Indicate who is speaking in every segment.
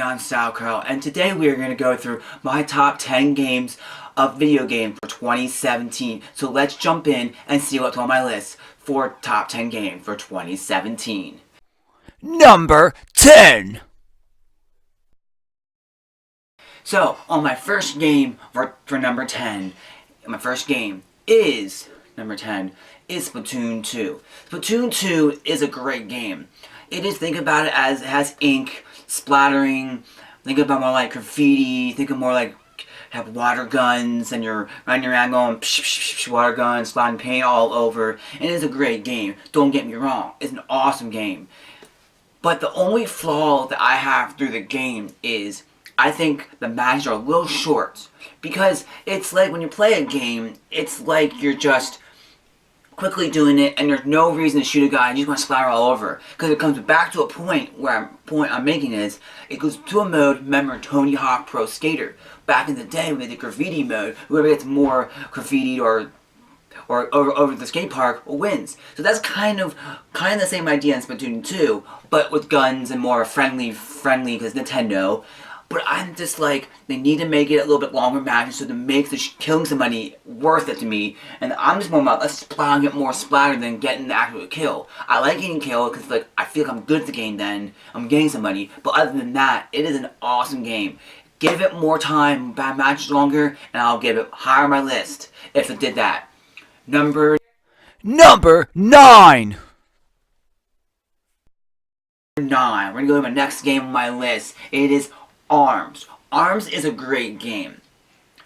Speaker 1: Neon Sauerkraut, and today we are going to go through my top 10 games of video games for 2017. So let's jump in and see what's on my list for top 10 games for 2017.
Speaker 2: Number 10.
Speaker 1: So, on my first game for number 10, my first game is, number 10, is Splatoon 2. Splatoon 2 is a great game. Think about it as it has ink, splattering, think about more like graffiti, think of more like have water guns and you're running around going psh, psh, psh, water guns, sliding paint all over, and it is a great game. Don't get me wrong, it's an awesome game. But the only flaw that I have through the game is I think the matches are a little short. Because it's like when you play a game, it's like you're just quickly doing it and there's no reason to shoot a guy and you just want to splatter all over. Because it comes back to a point where I'm making is, it goes to a mode, remember Tony Hawk Pro Skater. Back in the day when they did graffiti mode, whoever gets more graffiti or over the skate park wins. So that's kind of the same idea in Splatoon 2, but with guns and more friendly because Nintendo. But I'm just like, they need to make it a little bit longer matches so to make the killing somebody worth it to me. And I'm just more about, let's get more splatter than getting the actual kill. I like getting killed because like, I feel like I'm good at the game then. I'm getting somebody. But other than that, it is an awesome game. Give it more time, bad matches longer, and I'll give it higher on my list if it did that. Number
Speaker 2: 9.
Speaker 1: 9. We're going to go to my next game on my list. It is ARMS. ARMS is a great game.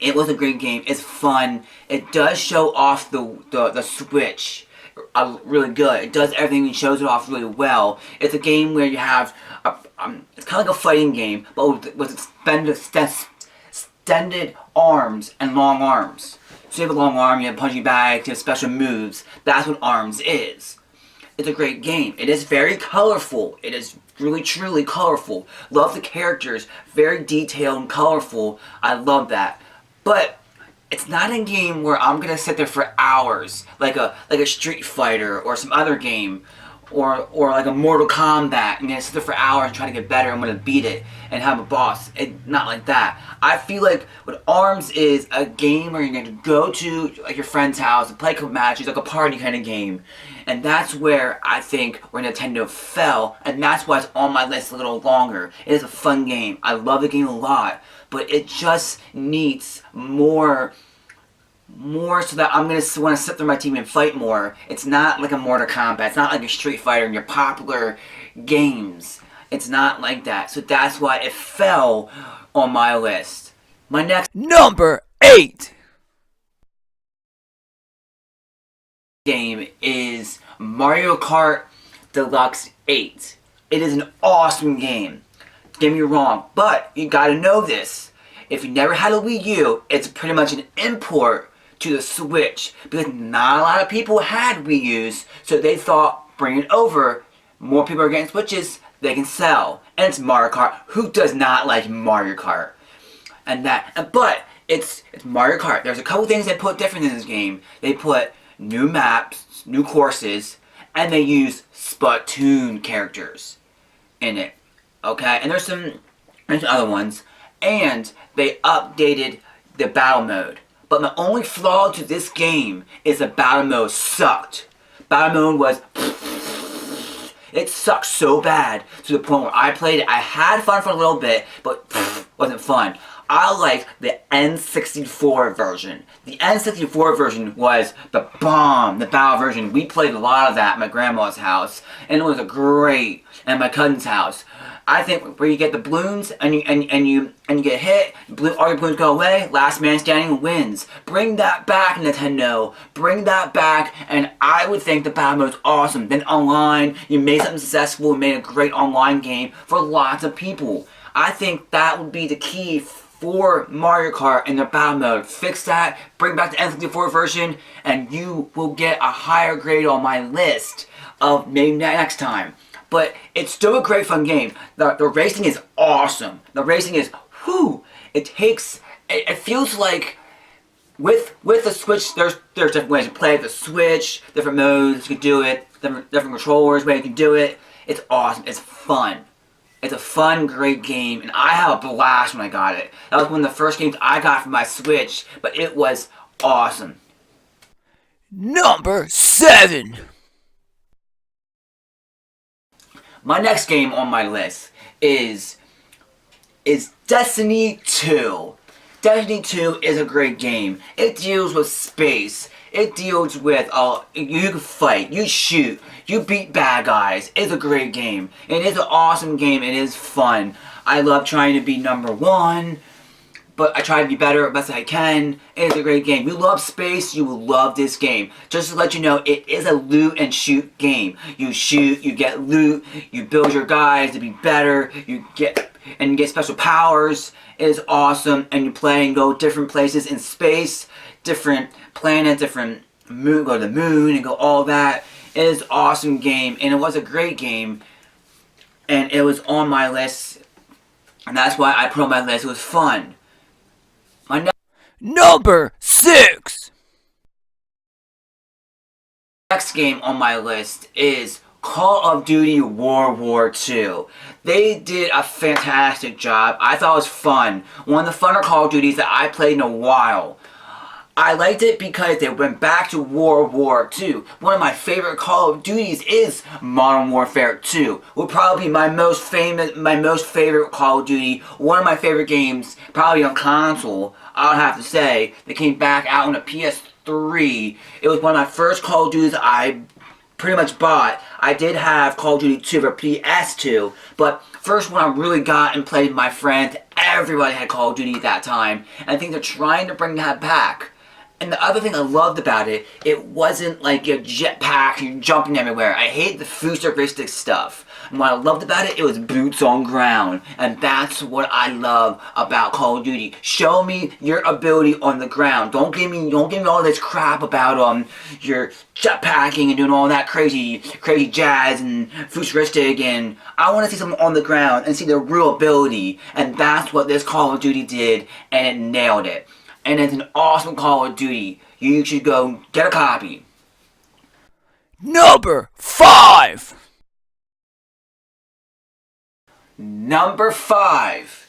Speaker 1: It was a great game. It's fun. It does show off the Switch really good. It does everything and shows it off really well. It's a game where you have it's kind of like a fighting game, but with extended arms and long arms. So you have a long arm, you have punching bags, you have special moves. That's what ARMS is. It's a great game. It is very colorful. It is really truly colorful. Love the characters. Very detailed and colorful. I love that. But it's not a game where I'm gonna sit there for hours, like a Street Fighter or some other game, or like a Mortal Kombat. I'm gonna sit there for hours and try to get better. I'm gonna beat it and have a boss. Not like that. I feel like what ARMS is a game where you're gonna go to like your friend's house and play a couple matches, like a party kind of game. And that's where I think where Nintendo fell, and that's why it's on my list a little longer. It is a fun game. I love the game a lot, but it just needs more so that I'm going to want to sit through my team and fight more. It's not like a Mortal Kombat. It's not like a Street Fighter in your popular games. It's not like that. So that's why it fell on my list. My next
Speaker 2: Number 8.
Speaker 1: game is Mario Kart Deluxe 8. It is an awesome game. Don't get me wrong, but you gotta know this. If you never had a Wii U, it's pretty much an import to the Switch because not a lot of people had Wii U's, so they thought bring it over. More people are getting Switches, they can sell. And it's Mario Kart. Who does not like Mario Kart? But it's Mario Kart. There's a couple things they put different in this game. They put new maps, new courses, and they use Splatoon characters in it. Okay, and there's some other ones, and they updated the battle mode. But my only flaw to this game is the battle mode sucked. Battle mode was it sucked so bad to the point where I played it. I had fun for a little bit, but wasn't fun. I like the N64 version. The N64 version was the bomb, the battle version. We played a lot of that at my grandma's house, and it was great. And my cousin's house. I think where you get the balloons and you get hit, all your balloons go away. Last man standing wins. Bring that back, Nintendo. Bring that back, and I would think the battle mode is awesome. Then online, you made something successful and made a great online game for lots of people. I think that would be the key for Mario Kart in the battle mode. Fix that, bring back the N64 version, and you will get a higher grade on my list of maybe next time. But it's still a great fun game. The racing is awesome. The racing is, whew, it feels like with the Switch, there's different ways to play the Switch, different modes you can do it, different controllers, way you can do it. It's awesome, it's fun. It's a fun, great game, and I had a blast when I got it. That was one of the first games I got for my Switch, but it was awesome.
Speaker 2: Number 7.
Speaker 1: My next game on my list is Destiny 2. Destiny 2 is a great game. It deals with space. It deals with, you can fight, you shoot, you beat bad guys. It's a great game. It is an awesome game. It is fun. I love trying to be number 1, but I try to be better as best I can. It is a great game. You love space, you will love this game. Just to let you know, it is a loot and shoot game. You shoot, you get loot, you build your guys to be better, you get special powers. It is awesome, and you play and go different places in space, different planets, different moon, go to the moon and go all that. It is an awesome game, and it was a great game, and it was on my list, and that's why I put on my list. It was fun.
Speaker 2: Number 6.
Speaker 1: Next game on my list is Call of Duty World War II. They did a fantastic job. I thought it was fun. One of the funner Call of Duties that I played in a while. I liked it because they went back to World War II. One of my favorite Call of Duties is Modern Warfare 2. Would probably be my most favorite Call of Duty. One of my favorite games, probably on console, I would have to say. They came back out on the PS3. It was one of my first Call of Duties I pretty much bought. I did have Call of Duty 2 for PS2, but first one I really got and played with my friends. Everybody had Call of Duty at that time, and I think they're trying to bring that back. And the other thing I loved about it, it wasn't like a jetpack, you're jumping everywhere. I hate the futuristic stuff. And what I loved about it, it was boots on ground. And that's what I love about Call of Duty. Show me your ability on the ground. Don't give me all this crap about your jetpacking and doing all that crazy jazz and futuristic. And I want to see something on the ground and see their real ability. And that's what this Call of Duty did, and it nailed it. And it's an awesome Call of Duty. You should go get a copy.
Speaker 2: Number 5.
Speaker 1: Number 5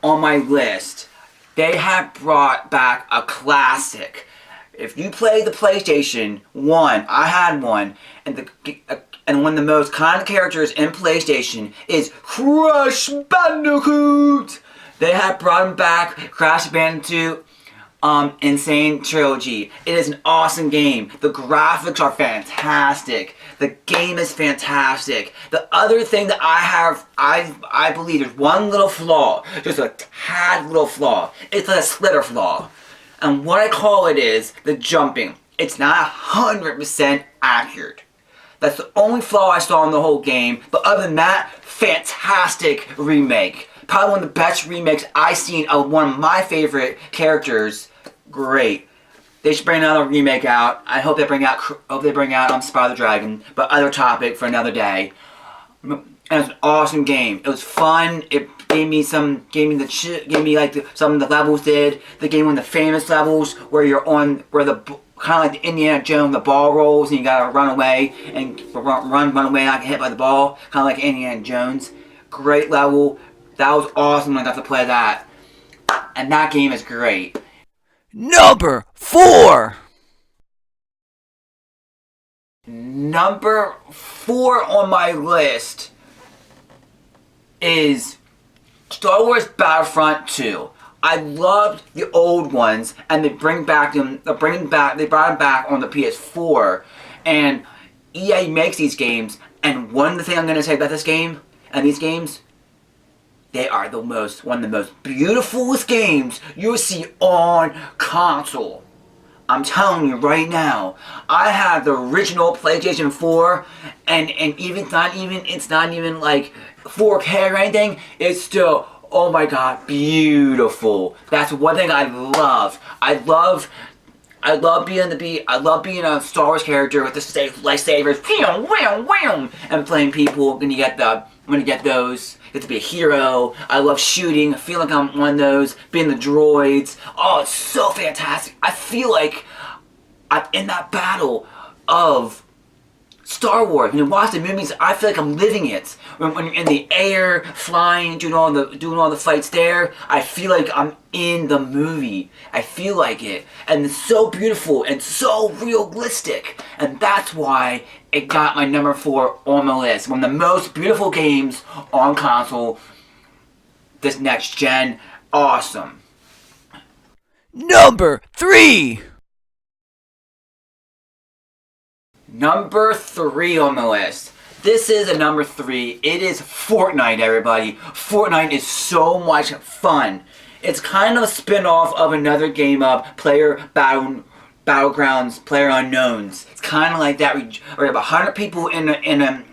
Speaker 1: on my list. They have brought back a classic. If you play the PlayStation 1, I had one, and one of the most common characters in PlayStation is Crash Bandicoot. They have brought him back, Crash Bandicoot. Insane Trilogy. It is an awesome game. The graphics are fantastic. The game is fantastic. The other thing that I believe there's one little flaw, just a tad little flaw. It's like a slitter flaw. And what I call it is the jumping. It's not 100% accurate. That's the only flaw I saw in the whole game. But other than that, fantastic remake. Probably one of the best remakes I've seen of one of my favorite characters. Great. They should bring another remake out. I hope they bring out Spyro the Dragon, but other topic for another day. And it's an awesome game. It was fun. It gave me some of the levels did. They gave me one of the famous levels where you're on kind of like the Indiana Jones, the ball rolls and you gotta run away and run away not get hit by the ball. Kind of like Indiana Jones. Great level. That was awesome when I got to play that. And that game is great.
Speaker 2: Number 4.
Speaker 1: Number 4 on my list is Star Wars Battlefront 2. I loved the old ones, and they brought them back on the PS4. And EA makes these games, and one of the things I'm gonna say about this game and these games, they are one of the most beautiful games you'll see on console. I'm telling you right now. I have the original PlayStation 4, and it's not even like 4K or anything. It's still, oh my god, beautiful. That's one thing I love. I love being a Star Wars character with the lightsabers, and playing people. When you get those, you get to be a hero. I love shooting. I feel like I'm one of those. Being the droids. Oh, it's so fantastic. I feel like I'm in that battle of Star Wars. When you watch the movies, I feel like I'm living it. When you're in the air, flying, doing all the fights there, I feel like I'm in the movie. I feel like it, and it's so beautiful and so realistic, and that's why it got my number 4 on the list. One of the most beautiful games on console this next gen. Awesome.
Speaker 2: Number 3.
Speaker 1: Number 3 on the list. This is a number 3. It is Fortnite, everybody. Fortnite is so much fun. It's kind of a spin-off of another game of Battlegrounds, Player Unknowns. It's kind of like that. We have 100 people in a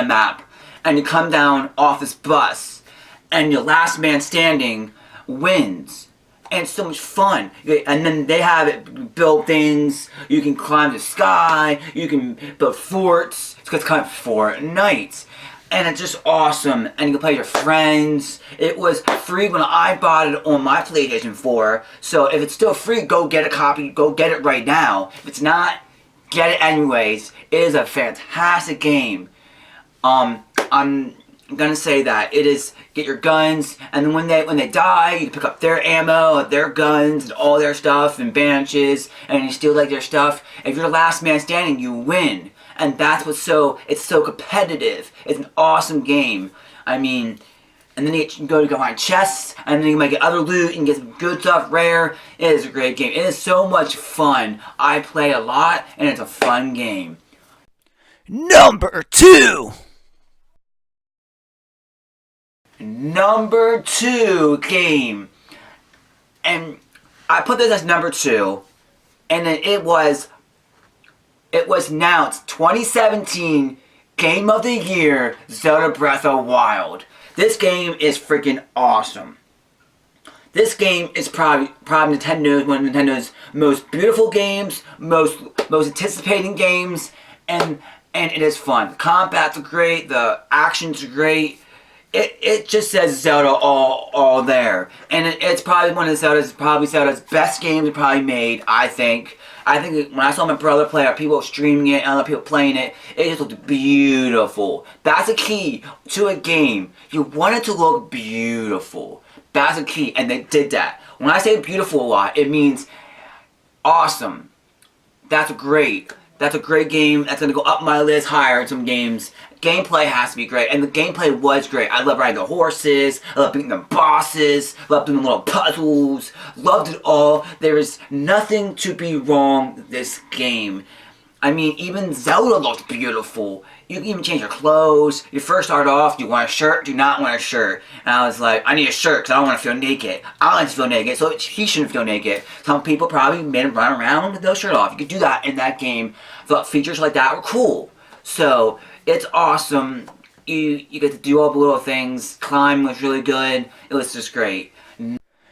Speaker 1: map, and you come down off this bus, and your last man standing wins. And it's so much fun. And then they have it build things. You can climb the sky. You can build forts. It's kind of Fortnite. And it's just awesome. And you can play with your friends. It was free when I bought it on my PlayStation 4. So if it's still free, go get a copy. Go get it right now. If it's not, get it anyways. It is a fantastic game. I'm gonna say that it is. Get your guns, and then when they die, you can pick up their ammo, their guns, and all their stuff, and bandages, and you steal like their stuff. If you're the last man standing, you win, and that's what's it's so competitive. It's an awesome game. I mean, and then you can go find chests, and then you might get other loot and get some good stuff, rare. It is a great game. It is so much fun. I play a lot, and it's a fun game.
Speaker 2: Number 2.
Speaker 1: Number 2 game, and I put this as number 2, and then it was announced 2017 Game of the Year, Zelda Breath of the Wild. This game is freaking awesome. This game is probably one of Nintendo's most beautiful games, most anticipating games, and it is fun. The combats are great, the actions are great. It just says Zelda all there, and it's probably one of Zelda's best games it probably made. I think when I saw my brother play it, people streaming it, and other people playing it, it just looked beautiful. That's a key to a game. You want it to look beautiful. That's a key, and they did that. When I say beautiful a lot, it means awesome. That's great. That's a great game. That's gonna go up my list higher in some games. Gameplay has to be great, and the gameplay was great. I love riding the horses, I love beating the bosses, love doing the little puzzles, loved it all. There is nothing to be wrong with this game. I mean, even Zelda looked beautiful. You can even change your clothes. You first start off, do you want a shirt? Do you not want a shirt? And I was like, I need a shirt because I don't want to feel naked. I like to feel naked, so he shouldn't feel naked. Some people probably made him run around with no shirt off. You could do that in that game. Thought features like that were cool. So, it's awesome. You get to do all the little things. Climb was really good. It was just great.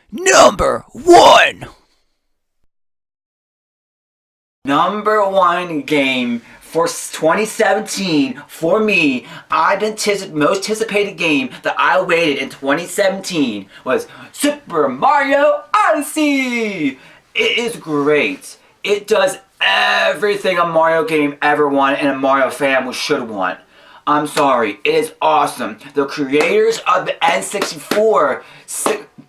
Speaker 2: Number 1.
Speaker 1: Number 1 game for 2017 for me, most anticipated game that I waited in 2017 was Super Mario Odyssey. It is great. It does everything a Mario game ever wanted and a Mario fan should want. I'm sorry, it is awesome. The creators of the N64,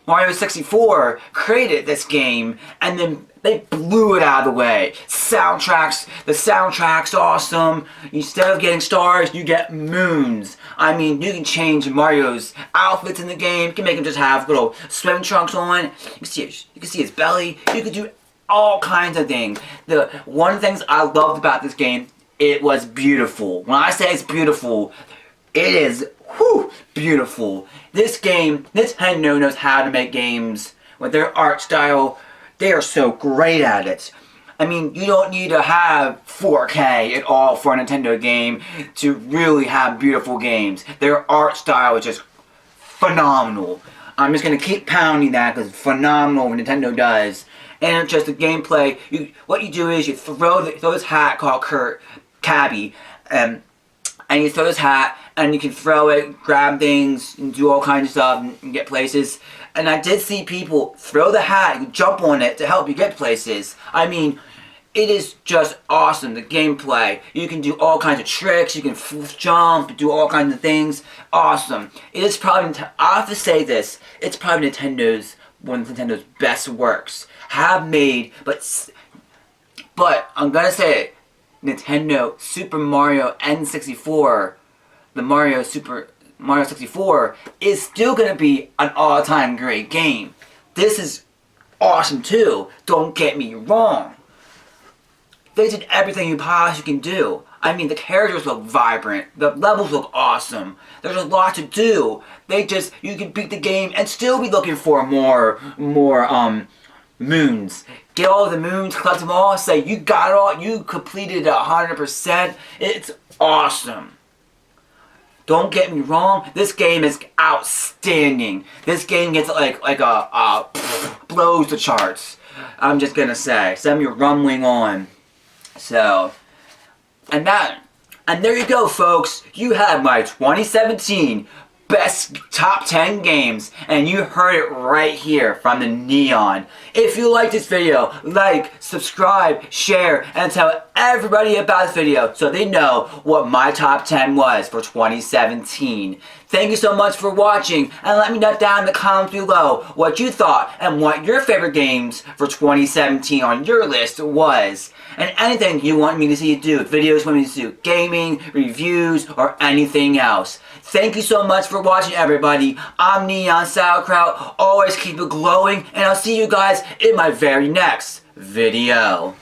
Speaker 1: Mario 64, created this game, and then they blew it out of the way. The soundtrack's awesome. Instead of getting stars, you get moons. I mean, you can change Mario's outfits in the game. You can make him just have little swimming trunks on. You can see his belly. You can do all kinds of things. One of the things I loved about this game, it was beautiful. When I say it's beautiful, it is beautiful. This game, Nintendo knows how to make games with their art style. They are so great at it. I mean, you don't need to have 4K at all for a Nintendo game to really have beautiful games. Their art style is just phenomenal. I'm just going to keep pounding that because it's phenomenal what Nintendo does. And just the gameplay, what you do is you throw this hat called Kart, Cabby, and you throw this hat, and you can throw it, grab things, and do all kinds of stuff, and get places. And I did see people throw the hat and jump on it to help you get places. I mean, It is just awesome, the gameplay. You can do all kinds of tricks, you can jump, do all kinds of things. Awesome. It is probably, I have to say this, it's probably one of Nintendo's best works. Have made, but I'm gonna say it, Nintendo Super Mario N64, the Mario 64, is still gonna be an all-time great game. This is awesome too, don't get me wrong. They did everything you possibly can do. I mean, the characters look vibrant. The levels look awesome. There's a lot to do. You can beat the game and still be looking for more moons. Get all the moons, collect them all, say you got it all, you completed it 100%. It's awesome. Don't get me wrong, this game is outstanding. This game gets blows the charts. I'm just gonna say, send me rumbling on. So, and there you go, folks. You have my 2017 best top 10 games, and you heard it right here from the Neon. If you like this video, like, subscribe, share, and tell everybody about this video so they know what my top 10 was for 2017. Thank you so much for watching, and let me know down in the comments below what you thought and what your favorite games for 2017 on your list was. And anything you want me to see you do, videos you want me to do, gaming, reviews, or anything else. Thank you so much for watching, everybody. I'm Neon Sauerkraut. Always keep it glowing, and I'll see you guys in my very next video.